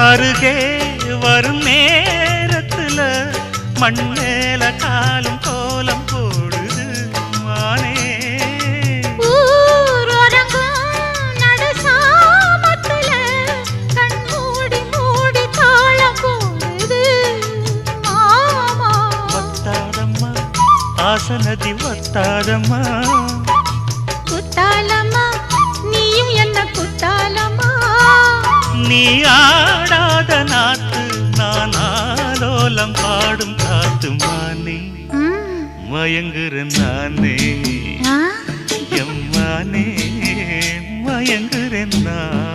அருகே வரும் நேரத்துல மண்ணேல காலும் கோலம் போடுது மானே. ஆசனதி வத்தாதம்மா குத்தாலம்மா நீயும் என்ன குத்தாலம்மா. நீ ஆடாத நாத்து நான் ஆலோலம் பாடும் காத்து மானே. மயங்குற நானே எம்மானே மயங்குற நான்.